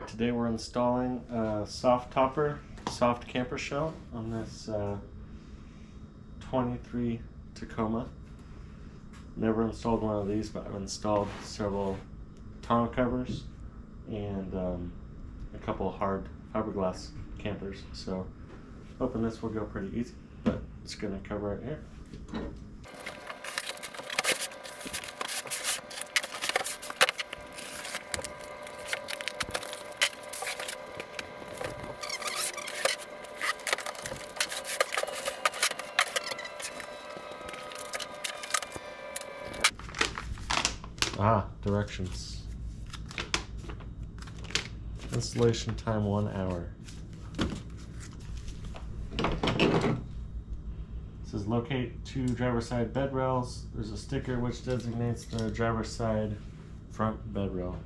today we're installing a Softtopper soft camper shell on this 23 Tacoma. Never installed one of these, but I've installed several tonneau covers and a couple hard fiberglass campers. So hoping this will go pretty easy, but it's going to cover it here. Directions. Installation time 1 hour. It says locate 2 driver's side bed rails. There's a sticker which designates the driver's side front bed rail.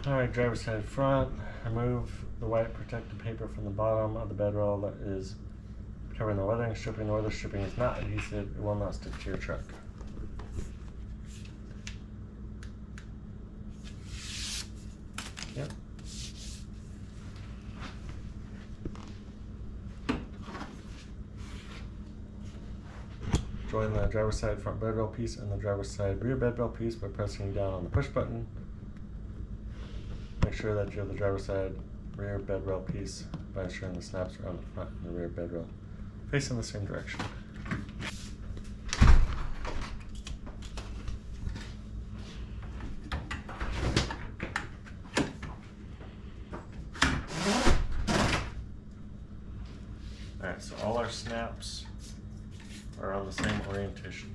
Alright, driver's side front. Remove the white protective paper from the bottom of the bed rail that is covering the weathering stripping, or the stripping is not adhesive. It will not stick to your truck. Yep. Join the driver's side front bed rail piece and the driver's side rear bed rail piece by pressing down on the push button. Make sure that you have the driver's side rear bed rail piece by ensuring the snaps are on the front and the rear bed rail facing the same direction. Alright, so all our snaps are on the same orientation.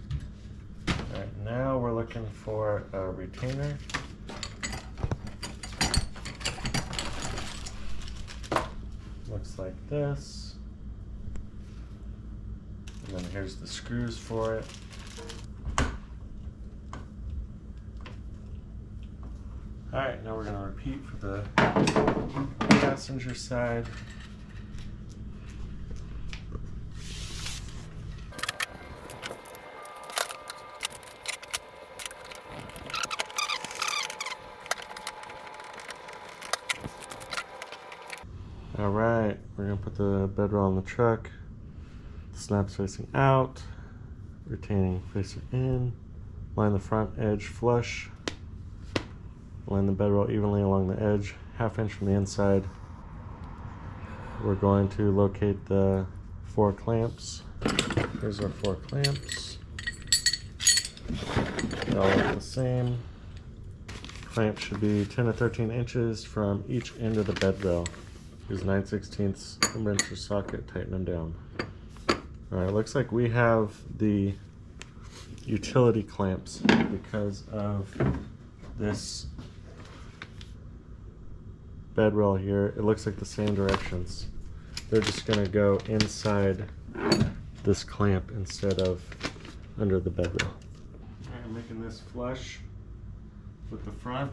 Alright, now we're looking for a retainer. Looks like this. And then here's the screws for it. Alright, now we're going to repeat for the passenger side. Alright, we're going to put the bed rail on the truck, the snaps facing out, retaining facing in, line the front edge flush, line the bed rail evenly along the edge, 1/2 inch from the inside. We're going to locate the 4 clamps. Here's our 4 clamps. They all look the same. Clamp should be 10 to 13 inches from each end of the bed rail. Use 9/16 wrencher socket, tighten them down. Alright, looks like we have the utility clamps because of this bed rail here. It looks like the same directions. They're just going to go inside this clamp instead of under the bed rail. Alright, I'm making this flush with the front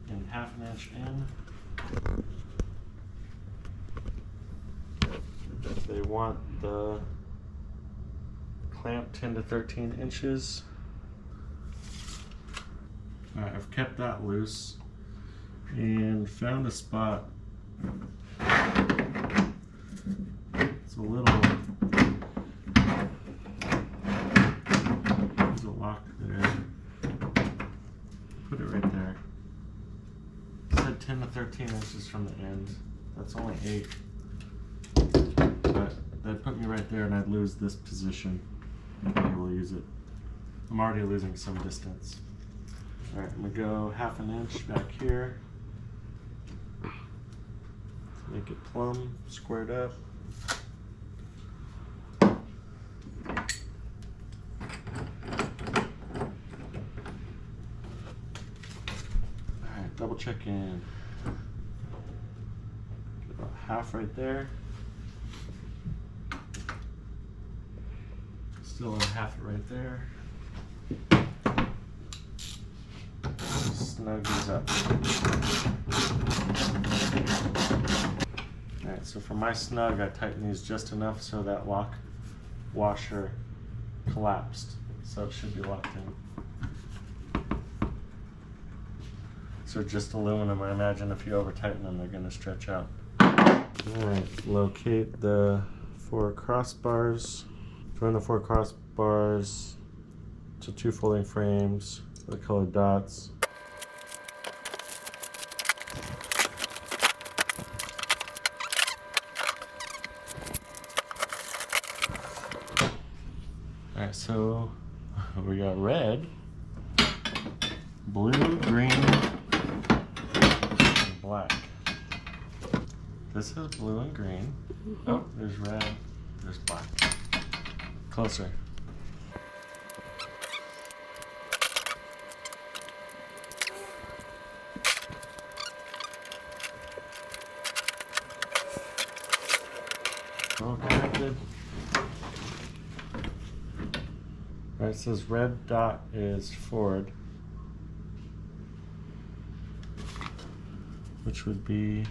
and 1/2 inch in. They want the clamp 10 to 13 inches. Alright, I've kept that loose and found a spot. It's a little, there's a lock there. Put it right there. It said 10 to 13 inches from the end. That's only 8. But that'd put me right there and I'd lose this position. I'd be able to use it. I'm already losing some distance. Alright, I'm going to go 1/2 inch back here. Make it plumb, squared up. Alright, double check in. Get about 1/2 right there. Still 1/2 right there. Snug these up. Alright, so for my snug, I tightened these just enough so that lock washer collapsed. So it should be locked in. These are just aluminum. I imagine if you over tighten them, they're going to stretch out. Alright, locate the 4 crossbars. Join the 4 crossbars to 2 folding frames with colored dots. Alright, so we got red, blue, green, and black. This is blue and green. Oh, there's red, there's black. Closer. All connected. Alright, it says red dot is forward, which would be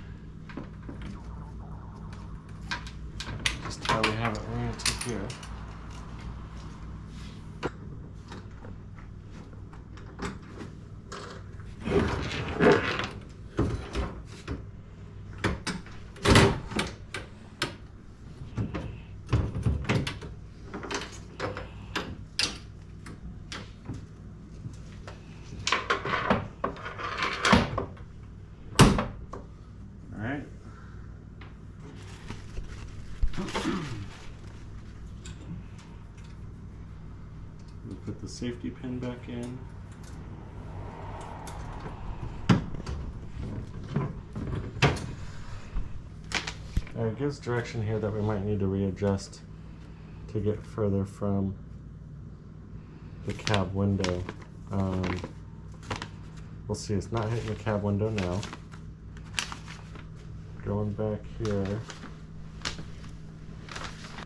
just how we have it. We're going to take here. We'll put the safety pin back in. It gives direction here that we might need to readjust to get further from the cab window. We'll see, it's not hitting the cab window now. Going back here.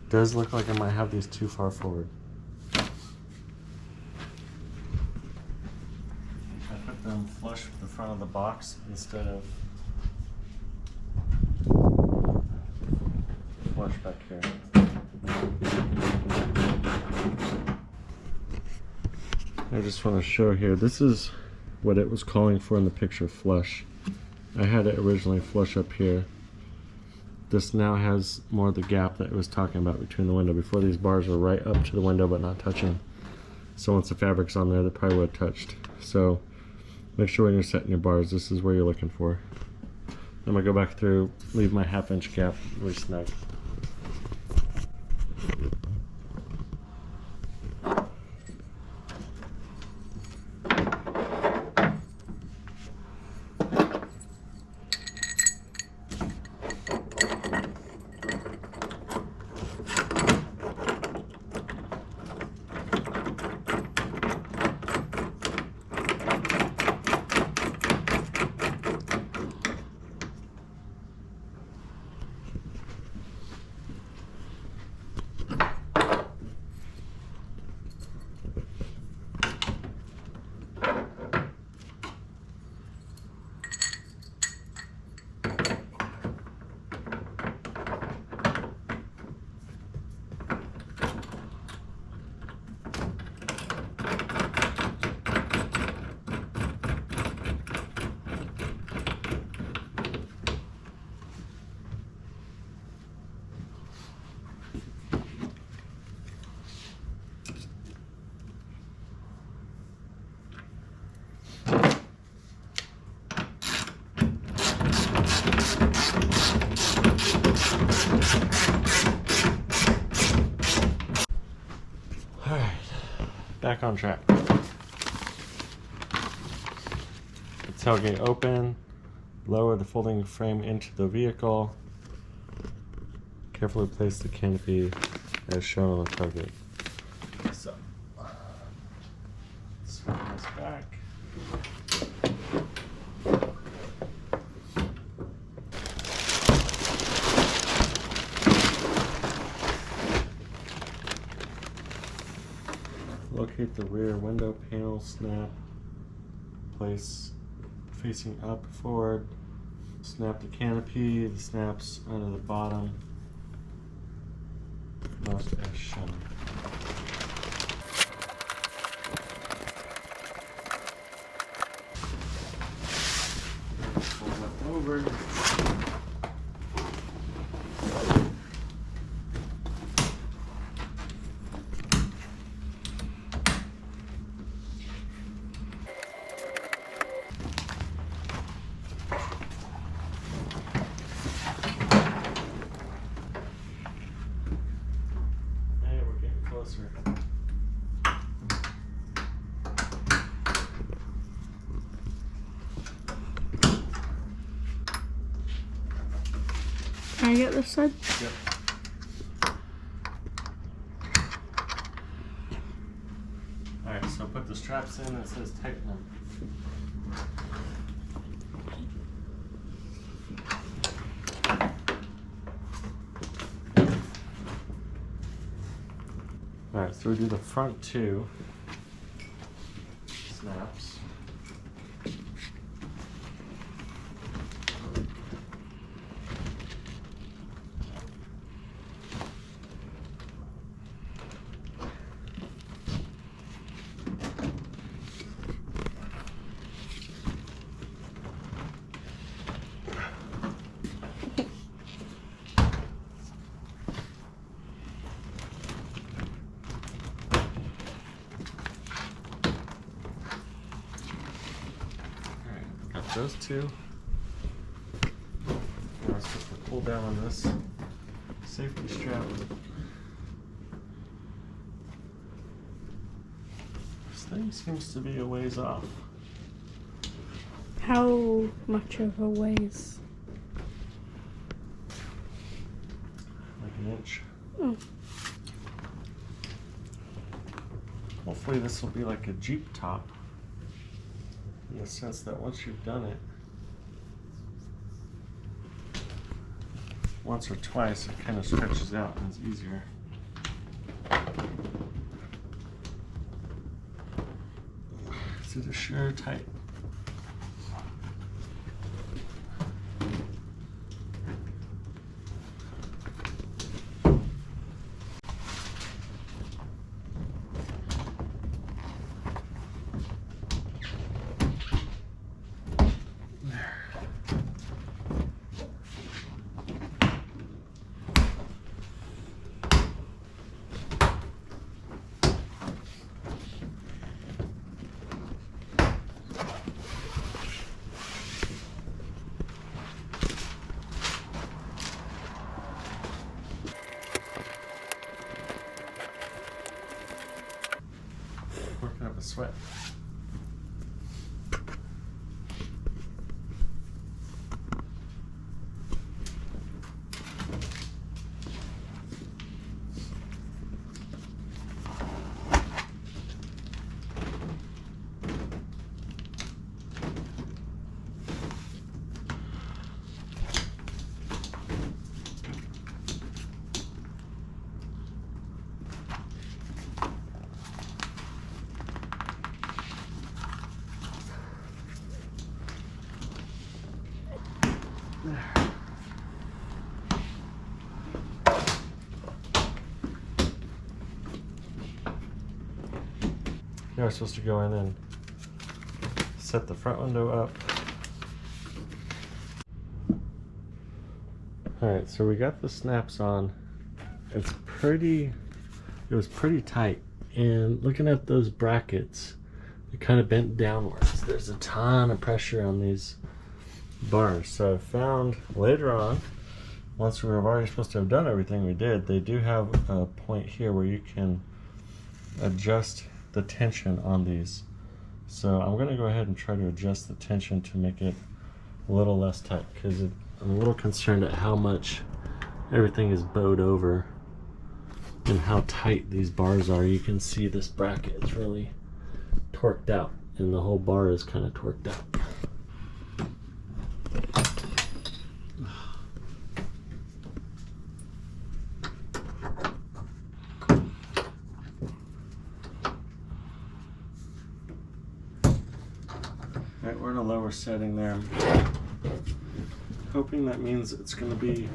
Does look like I might have these too far forward. I put them flush with the front of the box instead of flush back here. I just want to show here, this is what it was calling for in the picture, flush. I had it originally flush up here. This now has more of the gap that it was talking about between the window. Before, these bars were right up to the window but not touching. So once the fabric's on there, they probably would have touched. So make sure when you're setting your bars, this is where you're looking for. I'm gonna go back through, leave my 1/2 inch gap really snug. Back on track. The tailgate open, lower the folding frame into the vehicle, carefully place the canopy as shown on the tailgate. So, swing this back. Locate the rear window panel snap, place facing up forward, snap the canopy, the snaps under the bottom, most as shown. over. Hey, we're getting closer. Can I get this side? Yep. Alright, so put the straps in, it says tighten them. Alright, so we do the front two snaps. Got those two. Now let's put the pull down on this safety strap. This thing seems to be a ways off. How much of a ways? Like an inch. Oh. Hopefully this will be like a Jeep top. In the sense that once you've done it once or twice, it kind of stretches out and it's easier. Is it a sure tight? Working up a sweat. Now we're supposed to go in and set the front window up. Alright, so we got the snaps on. It was pretty tight. And looking at those brackets, they kind of bent downwards. There's a ton of pressure on these bars. So I found later on, once we were already supposed to have done everything we did, they do have a point here where you can adjust the tension on these. So I'm going to go ahead and try to adjust the tension to make it a little less tight, because I'm a little concerned at how much everything is bowed over and how tight these bars are. You can see this bracket is really torqued out and the whole bar is kind of torqued out. Alright, we're in a lower setting there. I'm hoping that means it's going to be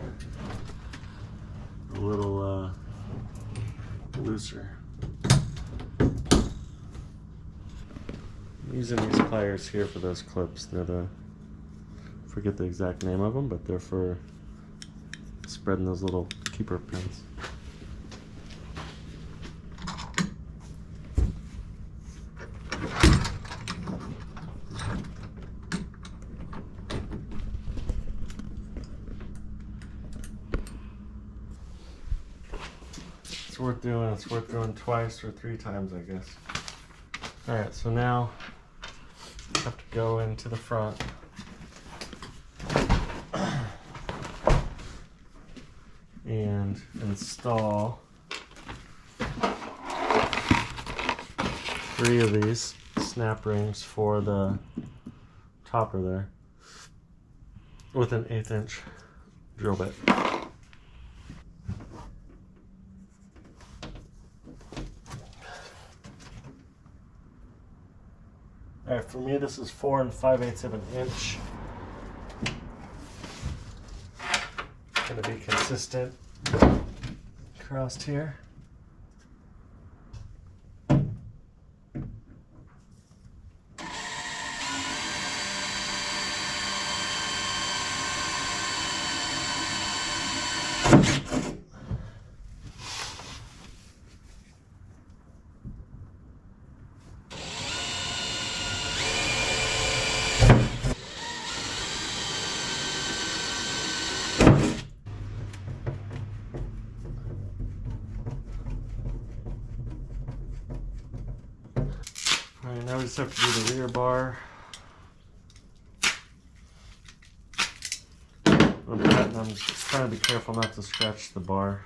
a little looser. I'm using these pliers here for those clips. They're the forget the exact name of them, but they're for spreading those little keeper pins. It's worth doing. It's worth doing twice or 3 times, I guess. All right, so now I have to go into the front. And install 3 of these snap rings for the topper there with an 1/8 inch drill bit. Alright, for me this is 4 5/8 of an inch. Going to be consistent across here. Alright, now we just have to do the rear bar. I'm just trying to be careful not to scratch the bar.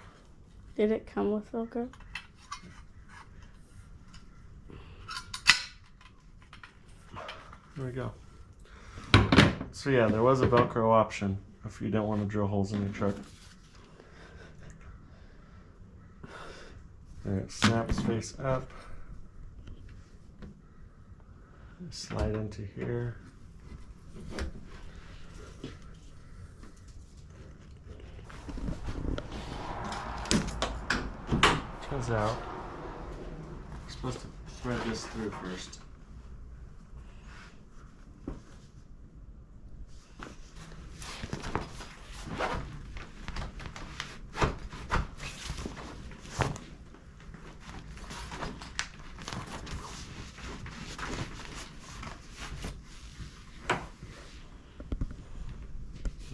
Did it come with Velcro? There we go. So yeah, there was a Velcro option if you don't want to drill holes in your truck. Alright, snaps face up. Slide into here. Turns out you're supposed to thread this through first.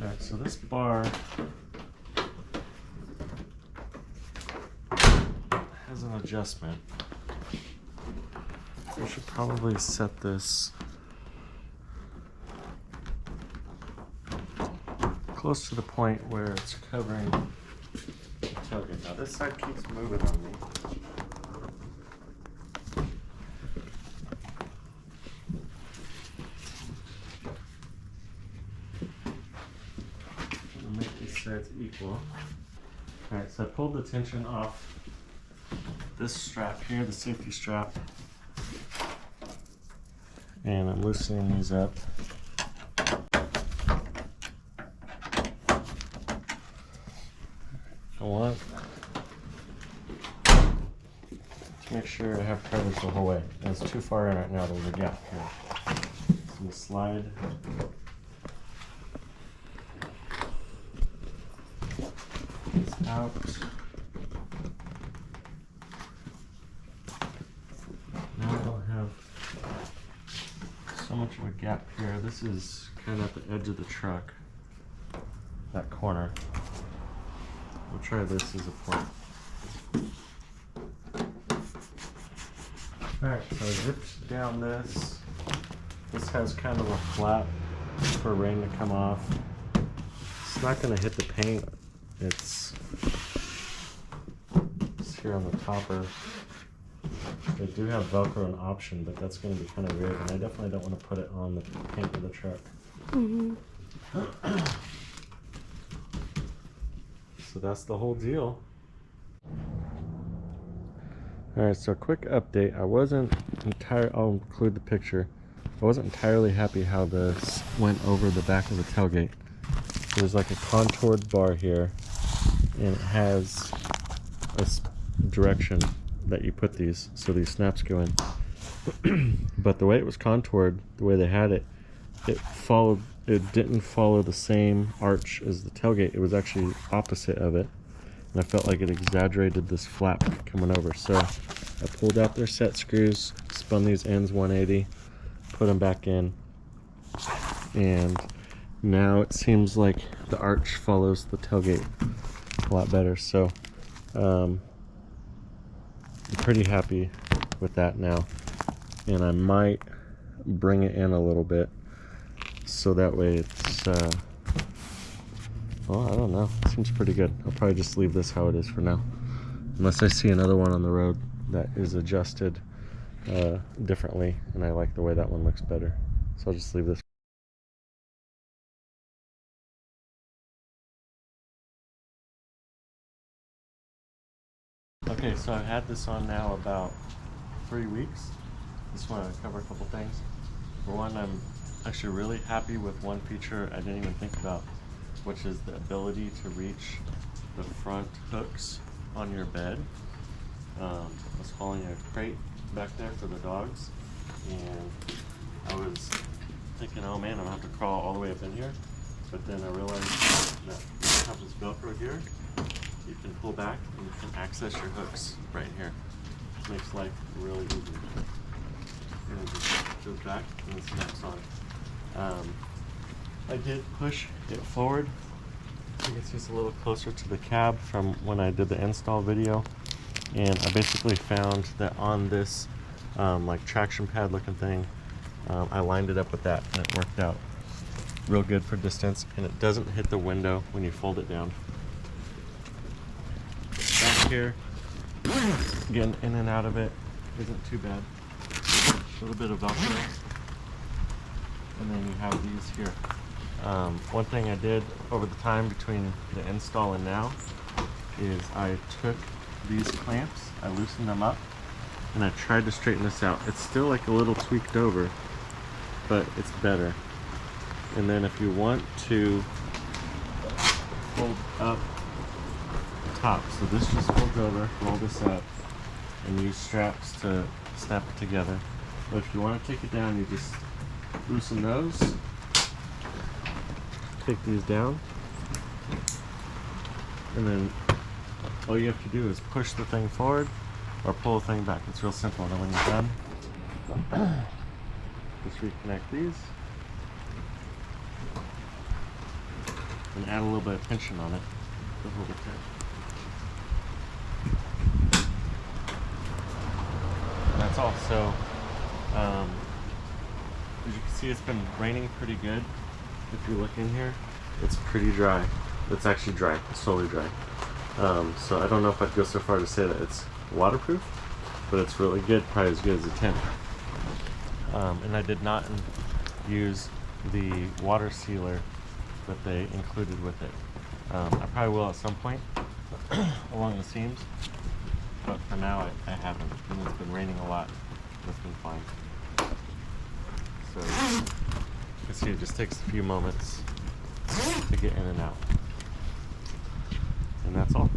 Alright, so this bar has an adjustment. I should probably set this close to the point where it's covering the tailgate. Now this side keeps moving on me. Make these sides equal. Alright, so I pulled the tension off this strap here, the safety strap, and I'm loosening these up. I want to make sure I have coverage the whole way. And it's too far in right now, there's a gap here. So we slide this out. Now I don't have so much of a gap here. This is kind of at the edge of the truck, that corner. We'll try this as a point. Alright, so I zipped down this. This has kind of a flap for rain to come off. It's not going to hit the paint. It's here on the topper. They do have Velcro an option, but that's going to be kind of weird, and I definitely don't want to put it on the paint of the truck. Mm-hmm. So that's the whole deal. Alright, so quick update. I'll include the picture. I wasn't entirely happy how this went over the back of the tailgate. There's like a contoured bar here, and it has a direction that you put these, so these snaps go in. But the way it was contoured, the way they had it, it followed it didn't follow the same arch as the tailgate. It was actually opposite of it. And I felt like it exaggerated this flap coming over. So I pulled out their set screws, spun these ends 180, put them back in, and now it seems like the arch follows the tailgate a lot better. So I'm pretty happy with that now, and I might bring it in a little bit so that way it's well, I don't know, it seems pretty good. I'll probably just leave this how it is for now, unless I see another one on the road that is adjusted differently and I like the way that one looks better, so I'll just leave this. Okay, so I've had this on now about 3 weeks. Just want to cover a couple things. For one, I'm actually really happy with one feature I didn't even think about, which is the ability to reach the front hooks on your bed. I was hauling a crate back there for the dogs, and I was thinking, oh man, I'm gonna have to crawl all the way up in here. But then I realized that you have this Velcro here. You can pull back and you can access your hooks right here. It makes life really easy. And it just goes back and it snaps on. I did push it forward. You can see it's a little closer to the cab from when I did the install video. And I basically found that on this like traction pad looking thing, I lined it up with that and it worked out real good for distance, and it doesn't hit the window when you fold it down. Back here, getting in and out of it isn't too bad. A little bit of Velcro, and then you have these here. One thing I did over the time between the install and now is I took these clamps, I loosened them up, and I tried to straighten this out. It's still like a little tweaked over, but it's better. And then if you want to fold up top, so this just folds over, roll this up, and use straps to snap it together. But if you want to take it down, you just loosen those, take these down, and then all you have to do is push the thing forward or pull the thing back. It's real simple. And then when you're done, just reconnect these and add a little bit of tension on it to hold it tight. And that's all. So as you can see, it's been raining pretty good. If you look in here, it's pretty dry. It's actually dry. It's totally dry. So I don't know if I'd go so far to say that it's waterproof, but it's really good, probably as good as a tent. And I did not use the water sealer that they included with it. I probably will at some point along the seams, but for now I haven't, and it's been raining a lot. It's been fine. So you can see it just takes a few moments to get in and out. And that's all.